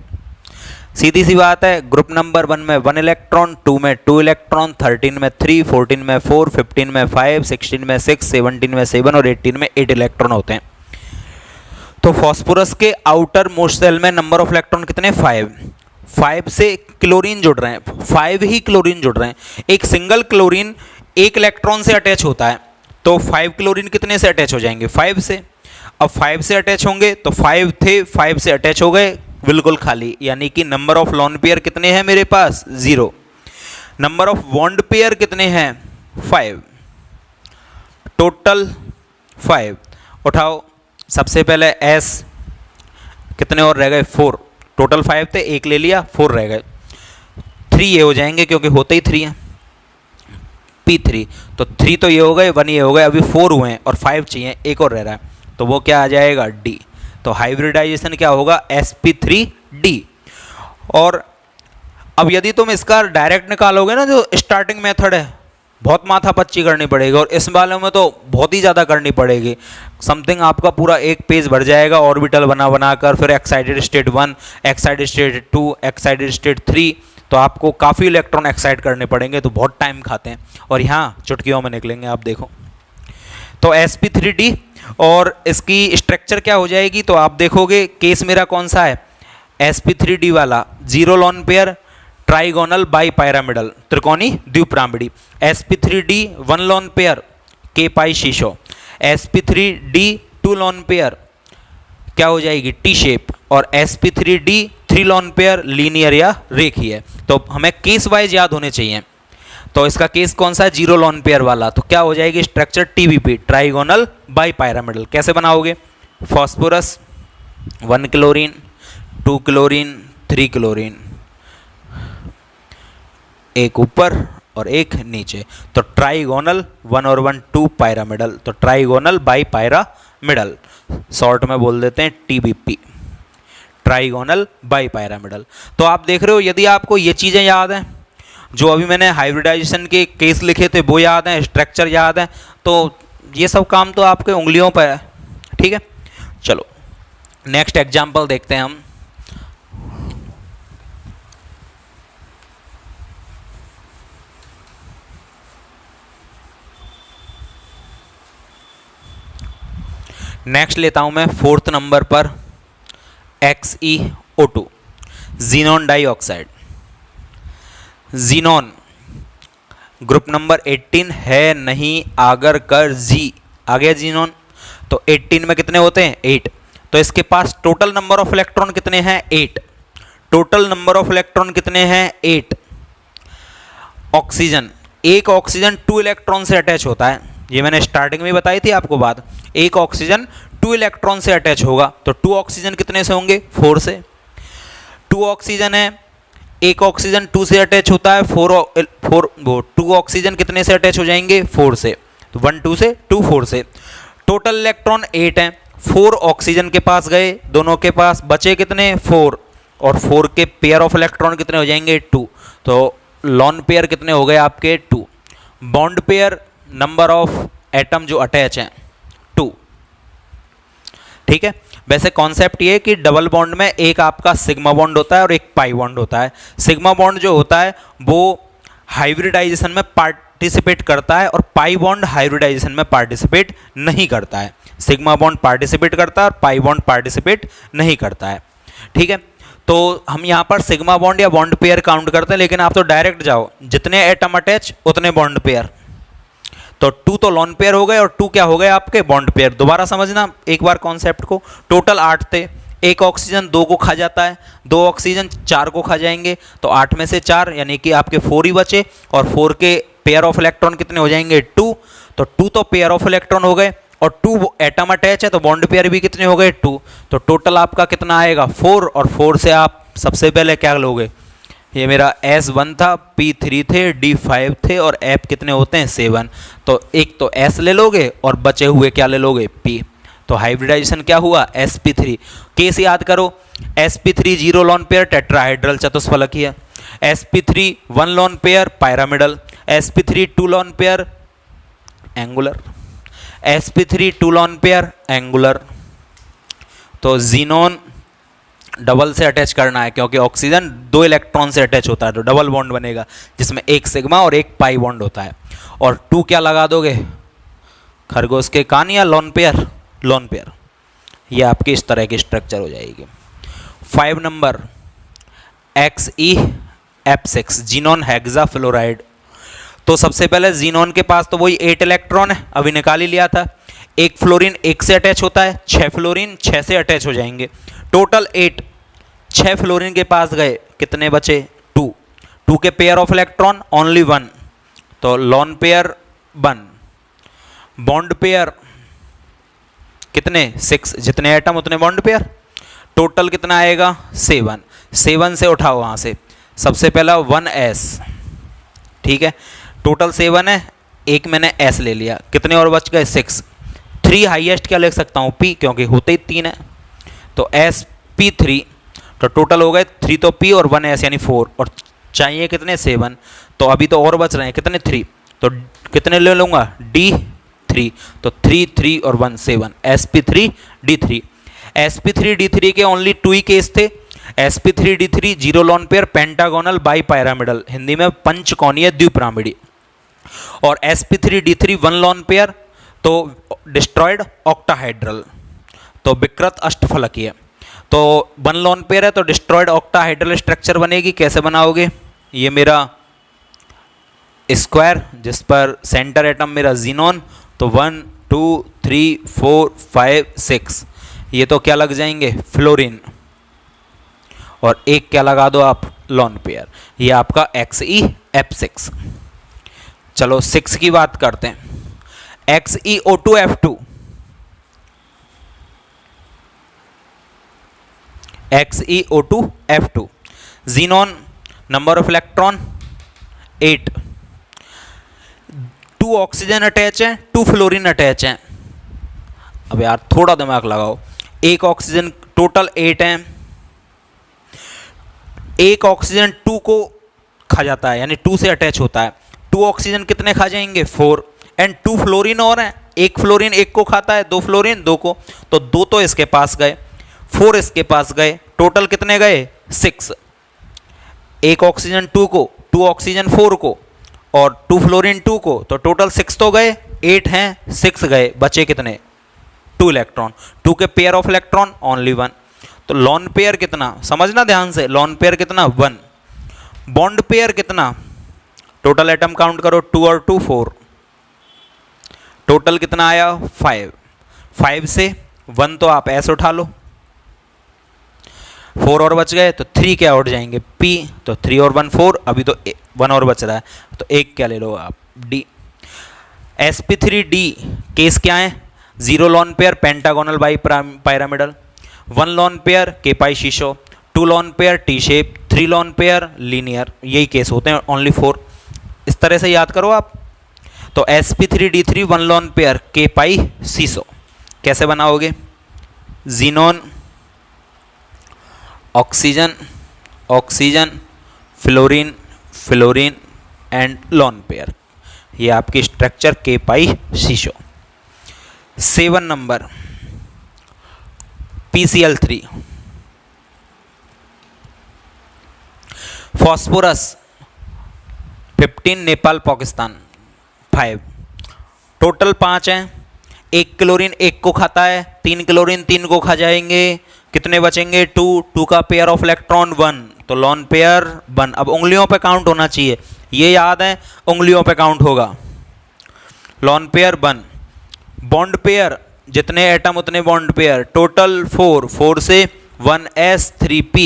सीधी सी बात है, ग्रुप नंबर 1 में 1 इलेक्ट्रॉन, 2 में 2 इलेक्ट्रॉन, 13 में 3, 14 में 4, 15 में 5, 16 में 6, 17 में 7 और 18 में 8 इलेक्ट्रॉन होते हैं। तो फॉस्फोरस के आउटर मोस्ट सेल में नंबर ऑफ इलेक्ट्रॉन कितने, 5। 5 से क्लोरीन जुड़ रहे हैं, 5 ही क्लोरीन जुड़ रहे हैं। एक सिंगल क्लोरीन एक इलेक्ट्रॉन से अटैच होता है, तो 5 क्लोरीन कितने से अटैच हो जाएंगे, 5 से। अब 5 से अटैच होंगे तो 5 थे, 5 से अटैच हो गए, बिल्कुल खाली, यानी कि नंबर ऑफ लोन पेयर कितने हैं मेरे पास, 0। नंबर ऑफ बॉन्ड पेयर कितने हैं, 5, टोटल 5। उठाओ सबसे पहले S, कितने और रह गए, 4। टोटल 5 थे, एक ले लिया, 4 रह गए, 3 ये हो जाएंगे क्योंकि होते ही 3 हैं, P3। तो 3 तो ये हो गए, 1 ये हो गए, अभी 4 हुए हैं और 5 चाहिए, एक और रह रहा है, तो वो क्या आ जाएगा, D। तो हाइब्रिडाइजेशन क्या होगा, sp3d। और अब यदि तुम इसका डायरेक्ट निकालोगे ना, जो स्टार्टिंग मेथड है, बहुत माथापच्ची करनी पड़ेगी और इस वाले में तो बहुत ही ज़्यादा करनी पड़ेगी। समथिंग आपका पूरा एक पेज भर जाएगा ऑर्बिटल बना बनाकर, फिर excited state 1, excited state 2, excited state 3। तो आपको काफ़ी इलेक्ट्रॉन एक्साइट करने पड़ेंगे, तो बहुत टाइम खाते हैं और यहाँ चुटकियों में निकलेंगे, आप देखो। तो sp3d और इसकी स्ट्रक्चर क्या हो जाएगी, तो आप देखोगे केस मेरा कौन सा है, sp3d वाला zero lone pair trigonal by pyramidal त्रिकोणी द्विपिरामिडी, sp3d वन लोन पेयर के पाई शीशो, sp3d टू लोन पेयर क्या हो जाएगी टी शेप, और sp3d three lone pair linear या रेखीय। तो हमें केस वाइज याद होने चाहिए। तो इसका केस कौन सा है, जीरो लोन पेयर वाला। तो क्या हो जाएगी structure TBP trigonal by pyramidal. कैसे बनाओगे, फॉस्फोरस 1 क्लोरीन 2 क्लोरीन 3 क्लोरीन, एक ऊपर और एक नीचे, तो ट्राइगोनल 1 और 1 2 पायरामिडल, तो ट्राइगोनल बाई पायरामिडल, शॉर्ट में बोल देते हैं टीबीपी ट्राइगोनल बाई पायरामिडल। तो आप देख रहे हो, यदि आपको ये चीज़ें याद हैं, जो अभी मैंने हाइब्रिडाइजेशन के केस लिखे थे वो याद हैं, स्ट्रक्चर याद है, तो ये सब काम तो आपके उंगलियों पर है। ठीक है, चलो नेक्स्ट एग्जाम्पल देखते हैं हम। नेक्स्ट लेता हूं मैं 4th नंबर पर XeO2 xenon dioxide. Xenon group number 18 है नहीं, आगर कर जी आ गया जीनोन। तो 18 में कितने होते हैं 8, तो इसके पास टोटल नंबर ऑफ इलेक्ट्रॉन कितने हैं 8, टोटल नंबर ऑफ इलेक्ट्रॉन कितने हैं 8। ऑक्सीजन, एक ऑक्सीजन 2 इलेक्ट्रॉन से अटैच होता है, ये मैंने स्टार्टिंग में बताई थी आपको बात, एक ऑक्सीजन 2 इलेक्ट्रॉन से अटैच होगा, तो 2 ऑक्सीजन कितने से होंगे 4 से। 2 ऑक्सीजन है, एक ऑक्सीजन 2 से अटैच होता है, 2 ऑक्सीजन कितने से अटैच हो जाएंगे 4 से, तो 1 2 से 2 4 से। टोटल इलेक्ट्रॉन 8 हैं, 4 ऑक्सीजन के पास गए, दोनों के पास बचे कितने 4, और 4 के पेयर ऑफ इलेक्ट्रॉन कितने हो जाएंगे 2, तो लॉन पेयर कितने हो गए आपके 2। Bond pair number of atom जो अटैच हैं 2। ठीक है, वैसे कॉन्सेप्ट ये कि डबल बॉन्ड में एक आपका सिग्मा बॉन्ड होता है और एक पाई बॉन्ड होता है। सिग्मा बॉन्ड जो होता है वो हाइब्रिडाइजेशन में पार्टिसिपेट करता है और पाई बॉन्ड हाइब्रिडाइजेशन में पार्टिसिपेट नहीं करता है। सिग्मा बॉन्ड पार्टिसिपेट करता है और पाई बॉन्ड पार्टिसिपेट नहीं करता है। ठीक है, तो हम यहाँ पर सिग्मा बॉन्ड या बॉन्ड पेयर काउंट करते हैं, लेकिन आप तो डायरेक्ट जाओ, जितने एटम अटैच उतने बॉन्ड पेयर, तो 2 तो लॉन पेयर हो गए और 2 क्या हो गए आपके बॉन्ड पेयर। दोबारा समझना एक बार कॉन्सेप्ट को, टोटल 8 थे, एक ऑक्सीजन 2 को खा जाता है, 2 ऑक्सीजन 4 को खा जाएंगे, तो 8 में से 4 यानी कि आपके 4 ही बचे, और 4 के पेयर ऑफ इलेक्ट्रॉन कितने हो जाएंगे 2, तो 2 तो पेयर ऑफ इलेक्ट्रॉन हो गए, और 2 एटम अटैच है तो बॉन्ड पेयर भी कितने हो गए 2, तो टोटल आपका कितना आएगा 4, और 4 से आप सबसे पहले क्या लोगे, ये मेरा S1 था, P3 थे, D5 थे, और F कितने होते हैं 7, तो एक तो S ले लोगे और बचे हुए क्या ले लोगे P, तो हाइब्रिडाइजेशन क्या हुआ sp3। केस याद करो, sp3 zero lone pair tetrahedral चतुष्फलकीय, sp3 one lone pair pyramidal, sp3 two lone pair angular, sp3 two lone pair angular. तो जीनोन डबल से अटैच करना है क्योंकि ऑक्सीजन 2 इलेक्ट्रॉन से अटैच होता है, तो डबल बॉन्ड बनेगा जिसमें एक सिग्मा और एक पाई बॉन्ड होता है। और 2 क्या लगा दोगे खरगोश के कान या लोन पेयर, लोन पेयर, ये आपकी इस तरह की स्ट्रक्चर हो जाएगी। 5 नंबर XeF6 जीनोन हेक्साफ्लोराइड। तो सबसे पहले जीनोन के पास तो वही 8 इलेक्ट्रॉन है, अभी निकाल ही लिया था। एक फ्लोरीन 1 से अटैच होता है, 6 फ्लोरीन 6 से अटैच हो जाएंगे, टोटल 8। 6 फ्लोरीन के पास गए, कितने बचे 2, 2 के पेयर ऑफ इलेक्ट्रॉन ओनली 1, तो लॉन पेयर 1, बॉन्ड पेयर कितने 6, जितने एटम उतने बॉन्ड पेयर, टोटल कितना आएगा 7। 7 से उठाओ वहाँ से, सबसे पहला 1s, ठीक है, टोटल 7 है, एक मैंने s ले लिया, कितने और बच गए 6। 3 हाईएस्ट क्या लिख सकता हूँ p, क्योंकि होते ही 3 है, तो sp3, तो टोटल हो गए 3 तो p और 1s यानी 4, और चाहिए कितने 7, तो अभी तो और बच रहे हैं कितने 3, तो कितने ले लूँगा d3, तो 3 3 और 1 7, sp3 d3। sp3 d3 के ओनली 2 ही केस थे, sp3 d3 zero lone pair pentagonal by pyramidal, Hindi में पंचकोणीय द्विपिरामिडी, और sp3 d3 one lone pair तो डिस्ट्रॉयड ऑक्टाहाइड्रल, तो विकृत अष्टफलकीय। तो 1 लोन पेयर है तो डिस्ट्रॉयड ऑक्टाहाइड्रल स्ट्रक्चर बनेगी। कैसे बनाओगे, ये मेरा स्क्वायर जिस पर सेंटर एटम मेरा जीनोन, तो 1 2 3 4 5 6, ये तो क्या लग जाएंगे फ्लोरीन, और एक क्या लगा दो आप लोन पेयर, ये आपका XeF6। चलो 6 की बात करते हैं, XeO2F2, XeO2F2, xenon number of electron 8, 2 oxygen attach है, 2 फ्लोरीन अटैच है। अब यार थोड़ा दिमाग लगाओ, एक ऑक्सीजन टोटल 8 है, एक ऑक्सीजन 2 को खा जाता है यानी 2 से अटैच होता है, 2 ऑक्सीजन कितने खा जाएंगे 4, एंड 2 फ्लोरीन और हैं, एक फ्लोरीन एक को खाता है, 2 फ्लोरीन 2 को, तो 2 तो इसके पास गए, 4 इसके पास गए, टोटल कितने गए 6, एक ऑक्सीजन 2 को, 2 ऑक्सीजन 4 को और 2 फ्लोरीन 2 को, तो टोटल 6 तो गए, 8 हैं 6 गए, बचे कितने 2 इलेक्ट्रॉन, 2 के पेयर ऑफ इलेक्ट्रॉन ओनली 1, तो लॉन पेयर कितना समझना ध्यान से, लॉन पेयर कितना 1, बॉन्ड पेयर कितना, टोटल एटम काउंट करो 2 और 2 4, टोटल कितना आया 5, 5 से 1 तो आप ऐसे उठा लो, 4 और बच गए तो 3 क्या उठ जाएंगे P, तो 3 और 1 4, अभी तो 1 और बच रहा है तो एक क्या ले लो आप D। sp3d केस क्या है, 0 lone pair pentagonal bi pyramidal, 1 lone pair के पाई शीशो, 2 lone pair T shape, 3 lone pair linear, यही केस होते हैं ओनली 4, इस तरह से याद करो आप। तो sp3d3 1 लॉन पेयर के पाई शीशो, कैसे बनाओगे, xenon oxygen oxygen fluorine fluorine and lone pair, ये आपकी स्ट्रक्चर के पाई शीशो। 7 number PCl3, phosphorus 15 Nepal Pakistan 5, total 5 हैं, 1 क्लोरीन 1 को खाता है, 3 क्लोरीन 3 को खा जाएंगे, कितने बचेंगे 2, 2 का पेयर ऑफ इलेक्ट्रॉन 1, तो लॉन पेयर 1। अब उंगलियों पे काउंट होना चाहिए, ये याद है उंगलियों पे काउंट होगा, लॉन पेयर 1। बॉन्ड पेयर जितने एटम उतने बॉन्ड पेयर, टोटल 4, 4 से 1s3p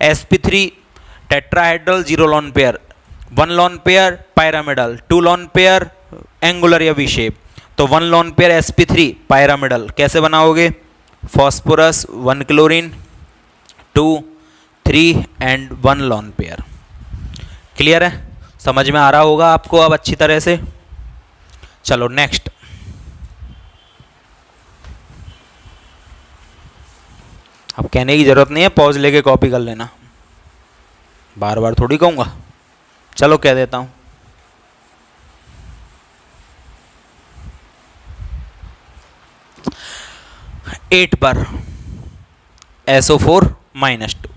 sp3 tetrahedral 0 lone pair, 1 lone pair pyramidal, 2 lone pair angular या वी शेप, तो 1 लॉन पेयर sp3 पिरामिडल, कैसे बनाओगे, phosphorus 1 chlorine 2 3 and 1 lone pair. Clear है, समझ में आ रहा होगा आपको अब अच्छी तरह से। चलो नेक्स्ट, अब कहने की जरूरत नहीं है, पॉज लेके कॉपी कर लेना, बार बार थोड़ी कहूंगा, चलो कह देता हूं। एट पर SO4-2,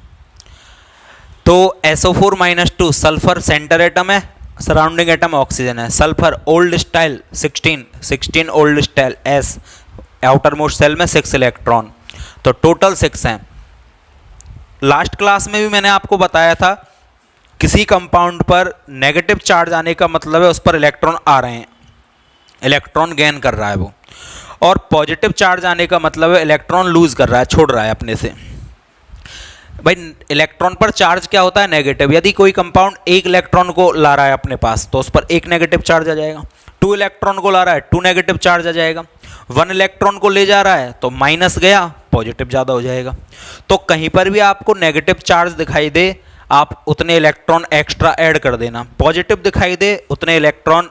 तो SO4-2 सल्फर सेंटर एटम है, सराउंडिंग एटम ऑक्सीजन है, sulphur old style 16 old style S, outermost shell में 6 इलेक्ट्रॉन, तो टोटल 6 हैं। लास्ट क्लास में भी मैंने आपको बताया था किसी कंपाउंड पर नेगेटिव चार्ज आने का मतलब है उस पर इलेक्ट्रॉन आ रहे हैं, इलेक्ट्रॉन गेन कर रहा है वो, और पॉजिटिव चार्ज आने का मतलब है इलेक्ट्रॉन लूज कर रहा है, छोड़ रहा है अपने से। भाई इलेक्ट्रॉन पर चार्ज क्या होता है नेगेटिव, यदि कोई कंपाउंड 1 इलेक्ट्रॉन को ला रहा है अपने पास तो उस पर 1 नेगेटिव चार्ज आ जाएगा, 2 इलेक्ट्रॉन को ला रहा है 2 नेगेटिव चार्ज आ जाएगा, 1 इलेक्ट्रॉन को ले जा रहा है तो माइनस गया, पॉजिटिव ज़्यादा हो जाएगा। तो कहीं पर भी आपको नेगेटिव चार्ज दिखाई दे आप उतने इलेक्ट्रॉन एक्स्ट्रा ऐड कर देना, पॉजिटिव दिखाई दे उतने इलेक्ट्रॉन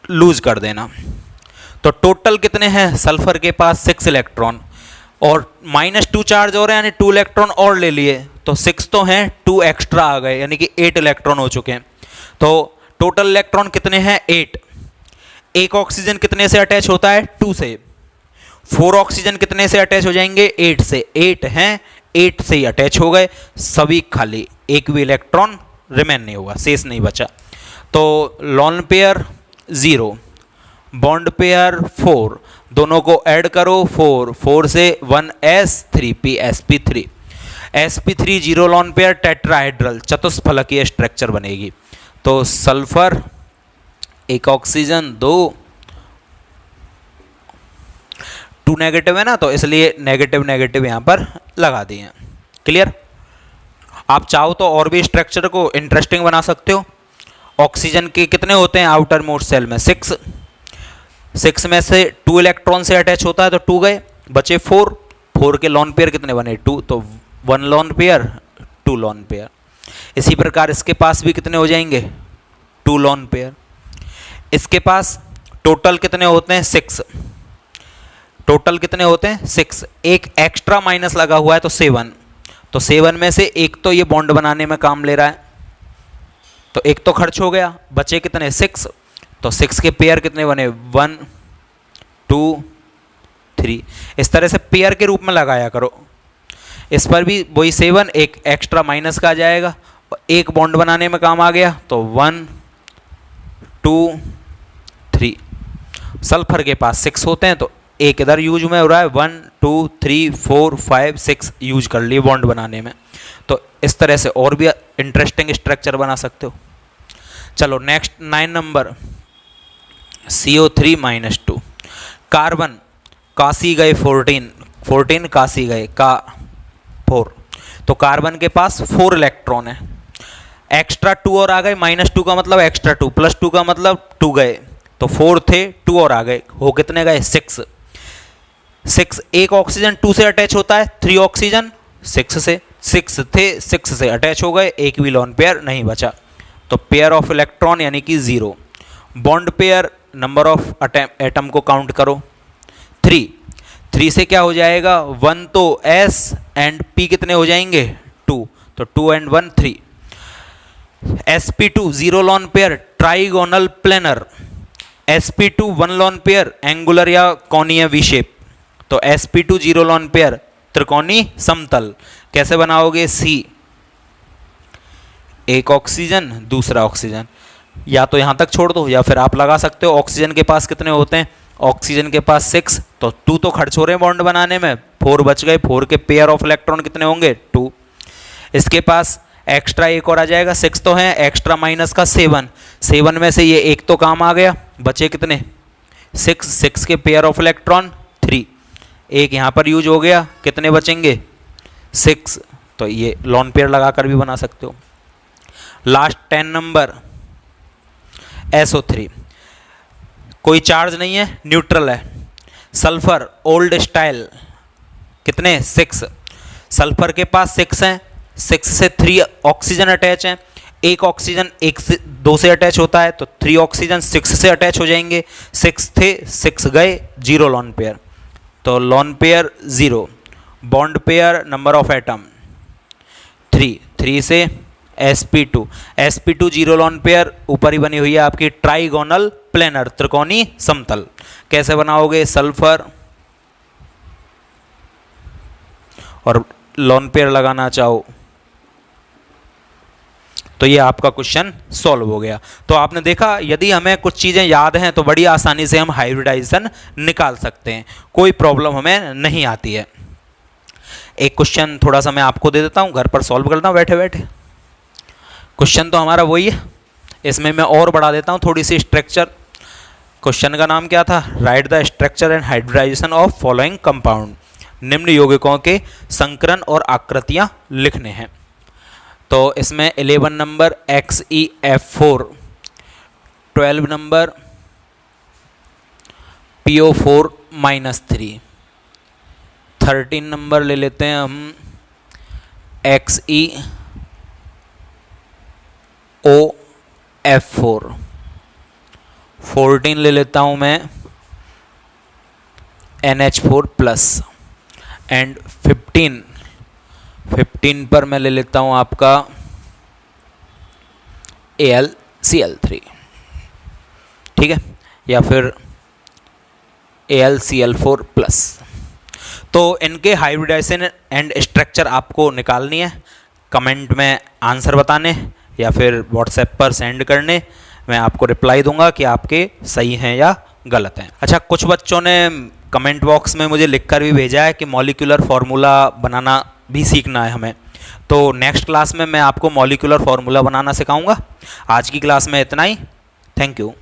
लूज कर देना। तो टोटल कितने हैं, सल्फर के पास 6 इलेक्ट्रॉन और -2 चार्ज हो रहे हैं यानी 2 इलेक्ट्रॉन और ले लिए, तो 6 तो हैं, 2 एक्स्ट्रा आ गए यानी कि 8 इलेक्ट्रॉन हो चुके हैं। तो टोटल इलेक्ट्रॉन कितने हैं 8। एक ऑक्सीजन कितने से अटैच होता है 2 से, 4 ऑक्सीजन कितने से अटैच हो जाएंगे 8 से, 8 हैं 8 से ही अटैच हो गए, सभी खाली, एक भी इलेक्ट्रॉन रिमेन नहीं हुआ, शेष नहीं बचा। तो लॉन पेयर 0, बॉन्ड पेयर 4, दोनों को ऐड करो 4, 4 से 1s3p sp3, sp3 zero lone pair tetrahedral चतुष्फलकीय स्ट्रक्चर बनेगी। तो सल्फर एक ऑक्सीजन 2, 2 नेगेटिव है ना, तो इसलिए नेगेटिव नेगेटिव यहां पर लगा दिए। क्लियर? आप चाहो तो और भी स्ट्रक्चर को इंटरेस्टिंग बना सकते हो। ऑक्सीजन के कितने होते हैं आउटर मोस्ट सेल में? 6, 6 में से 2 इलेक्ट्रॉन से अटैच होता है तो 2 गए, बचे 4, 4 के लॉन पेयर कितने बने? 2, तो 1 लॉन पेयर 2 लॉन पेयर। इसी प्रकार इसके पास भी कितने हो जाएंगे? 2 लॉन पेयर। इसके पास टोटल कितने होते हैं? 6, टोटल कितने होते हैं? 6, एक एक्स्ट्रा माइनस लगा हुआ है तो 7, तो 7 में से एक तो ये बॉन्ड बनाने में काम ले रहा है, तो एक तो खर्च हो गया, बचे कितने? 6, तो 6 के पेयर कितने बने? 1 2 3। इस तरह से पेयर के रूप में लगाया करो। इस पर भी वही 7, एक एक्स्ट्रा माइनस का आ जाएगा, एक बॉन्ड बनाने में काम आ गया तो 1 2 3। सल्फर के पास 6 होते हैं तो एक इधर यूज में हो रहा है, 1 2 3 4 5 6 यूज कर लिए बॉन्ड बनाने में। तो इस तरह से और भी इंटरेस्टिंग स्ट्रक्चर बना सकते हो। चलो next 9 number, CO3 - 2। Carbon Kashi गए 14, 14 काशी गए का 4, तो कार्बन के पास 4 इलेक्ट्रॉन है, एक्स्ट्रा 2 और आ गए, -2 का मतलब एक्स्ट्रा 2, +2 का मतलब 2 गए, तो 4 थे 2 और आ गए, हो कितने गए? 6। 6, एक ऑक्सीजन 2 से अटैच होता है, 3 ऑक्सीजन 6 से, 6 थे 6 से अटैच हो गए, एक भी लॉन पेयर नहीं बचा, तो पेयर ऑफ इलेक्ट्रॉन यानी कि 0। Bond pair number of atom को काउंट करो, 3, 3 से क्या हो जाएगा? 1 तो S एंड P कितने हो जाएंगे? 2, तो 2 and 1 3। sp2 0 lone pair trigonal planar, sp2 1 lone pair angular या कोणीय वी शेप, तो sp2 0 लॉन पेयर त्रिकोणी समतल। कैसे बनाओगे? C, एक ऑक्सीजन दूसरा ऑक्सीजन, या तो यहां तक छोड़ दो या फिर आप लगा सकते हो। ऑक्सीजन के पास कितने होते हैं? ऑक्सीजन के पास 6, तो 2 तो खर्च हो रहे हैं बॉन्ड बनाने में, 4 बच गए, 4 के पेयर ऑफ इलेक्ट्रॉन कितने होंगे? 2। इसके पास एक्स्ट्रा एक और आ जाएगा, 6 तो है, एक्स्ट्रा माइनस का 7, 7 में से ये एक तो काम आ गया, बचे कितने? 6, 6 के पेयर ऑफ इलेक्ट्रॉन 3, एक यहाँ पर यूज हो गया, कितने बचेंगे? 6, तो ये लॉन पेयर लगाकर भी बना सकते हो। लास्ट 10 नंबर, SO3, कोई चार्ज नहीं है, न्यूट्रल है। सल्फर ओल्ड स्टाइल कितने? 6, सल्फर के पास 6 हैं, 6 से 3 ऑक्सीजन अटैच हैं, एक ऑक्सीजन 1 से 2 से अटैच होता है तो 3 ऑक्सीजन 6 से अटैच हो जाएंगे, 6 थे 6 गए, 0 लॉन पेयर, तो lone pair 0। Bond pair number of atom 3, 3 से sp2, sp2 0 लॉन पेयर ऊपर ही बनी हुई है आपकी ट्राइगोनल प्लेनर त्रिकोणी समतल। कैसे बनाओगे? सल्फर और लॉन पेयर लगाना चाहो तो ये आपका क्वेश्चन सॉल्व हो गया। तो आपने देखा, यदि हमें कुछ चीज़ें याद हैं तो बड़ी आसानी से हम हाइब्रिडाइजेशन निकाल सकते हैं, कोई प्रॉब्लम हमें नहीं आती है। एक क्वेश्चन थोड़ा सा मैं आपको दे देता हूँ, घर पर सॉल्व करता हूँ बैठे बैठे। क्वेश्चन तो हमारा वही है, इसमें मैं और बढ़ा देता हूँ थोड़ी सी स्ट्रक्चर। क्वेश्चन का नाम क्या था? Write the structure and hybridisation of following compound. निम्न यौगिकों के संकरण और आकृतियाँ लिखने हैं। तो इसमें 11 number XeF4, 12 number PO4-3, 13 number ले लेते हैं हम XeOF4, 14 ले लेता हूँ मैं NH4+ एंड 15 पर मैं ले लेता हूँ आपका AlCl3, ठीक है, या फिर AlCl4+। तो इनके हाइब्रिडाइजेशन एंड स्ट्रक्चर आपको निकालनी है, कमेंट में आंसर बताने या फिर व्हाट्सएप पर सेंड करने, मैं आपको रिप्लाई दूंगा कि आपके सही हैं या गलत हैं। अच्छा, कुछ बच्चों ने कमेंट बॉक्स में मुझे लिखकर भी भेजा है कि मॉलिक्यूलर फार्मूला बनाना भी सीखना है हमें। तो नेक्स्ट क्लास में मैं आपको मॉलिक्यूलर फार्मूला बनाना सिखाऊंगा। आज की क्लास में इतना ही। Thank you.